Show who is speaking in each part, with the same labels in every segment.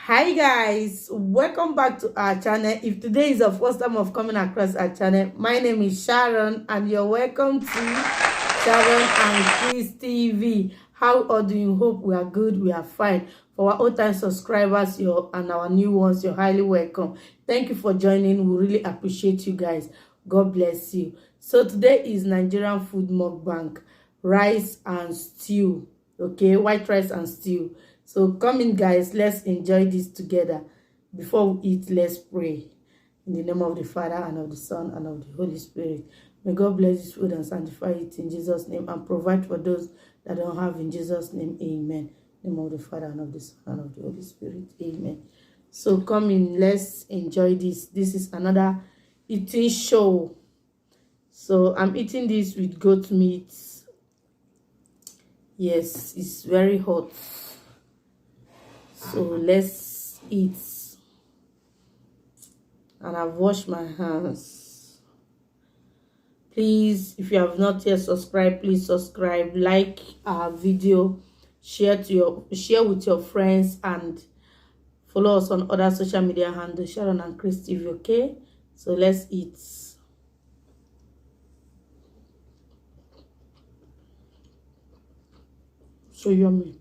Speaker 1: Hi guys, welcome back to our channel. If today is the first time of coming across our channel, my name is Sharon and you're welcome to Sharon and Chris TV. How are you? Hope we are good, we are fine. For our old time subscribers and our new ones, you're highly welcome. Thank you for joining. We really appreciate you guys. God bless you. So today is Nigerian food mukbang, rice and stew. Okay, white rice and stew. So come in guys, let's enjoy this together. Before we eat, let's pray. In the name of the Father and of the Son and of the Holy Spirit. May God bless this food and sanctify it in Jesus' name and provide for those that don't have in Jesus' name. Amen. In the name of the Father and of the Son and of the Holy Spirit. Amen. So come in, let's enjoy this. This is another eating show. So I'm eating this with goat meat. Yes, it's very hot. So let's eat. And I've washed my hands. Please, if you have not yet subscribed, please subscribe, like our video, share with your friends, and follow us on other social media handles, Sharon and Chris TV. Okay, so let's eat. So yummy.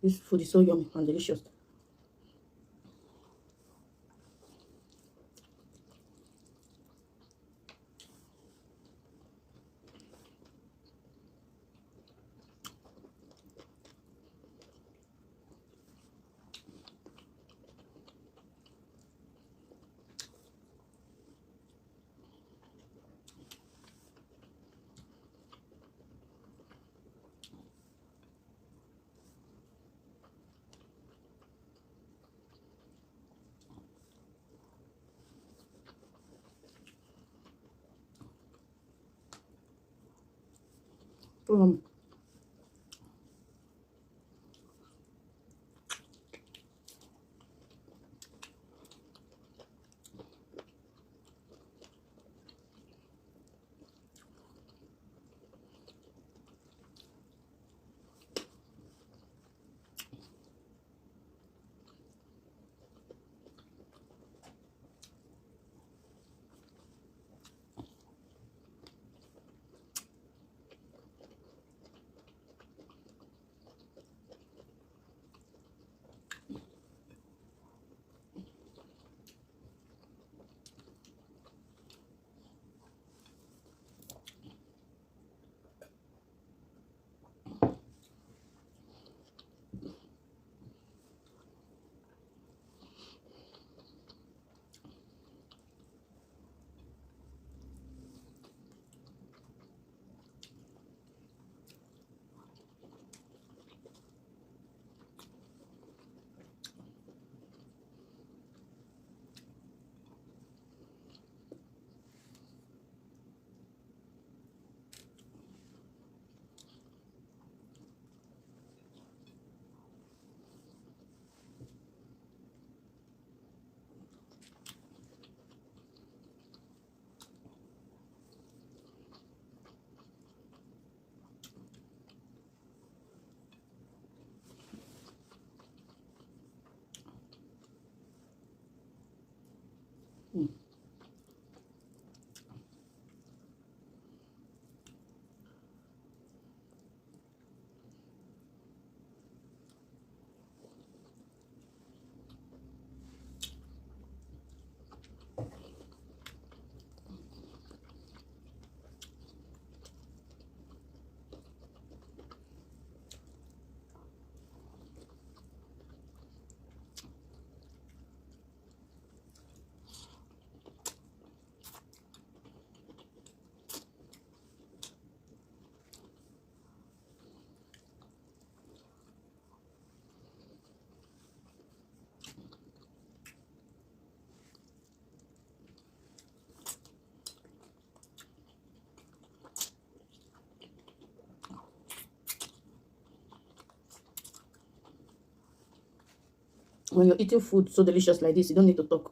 Speaker 1: This food is so yummy and delicious. Um, When you're eating food so delicious like this, you don't need to talk.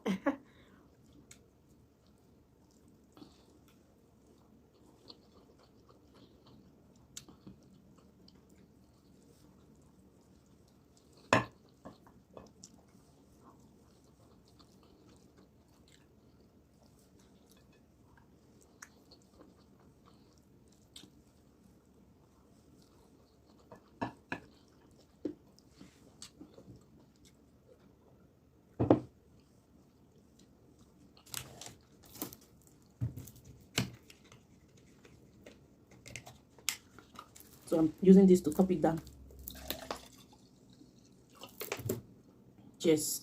Speaker 1: So I'm using this to top it down. Cheers.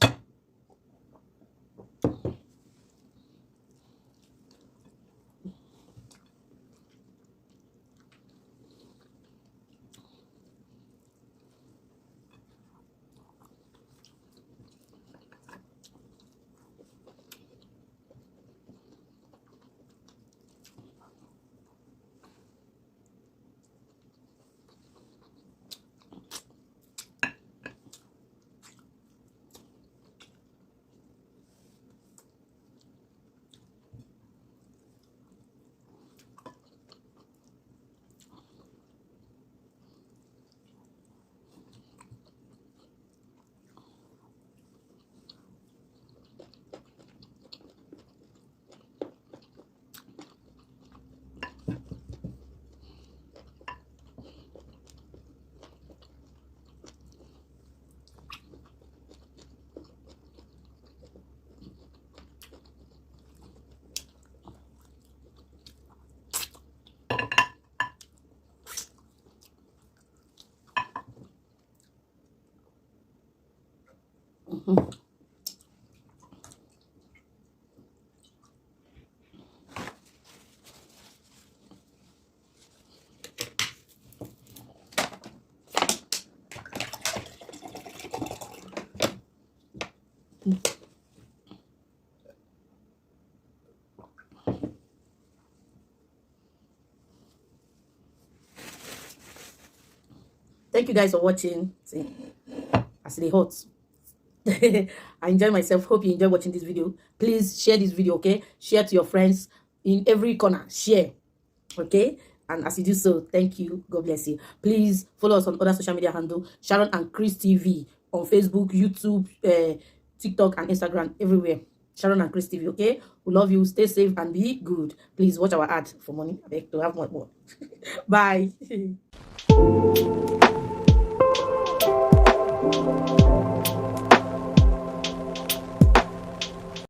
Speaker 1: Thank you guys for watching. See, as they hot. I enjoy myself. Hope you enjoy watching this video. Please share this video, okay? Share to your friends in every corner. Share, okay? And as you do so, thank you. God bless you. Please follow us on other social media handle, Sharon and Chris TV, on Facebook, YouTube, TikTok, and Instagram, everywhere. Sharon and Chris TV, okay? We love you. Stay safe and be good. Please watch our ad for money. I beg to have more. Bye.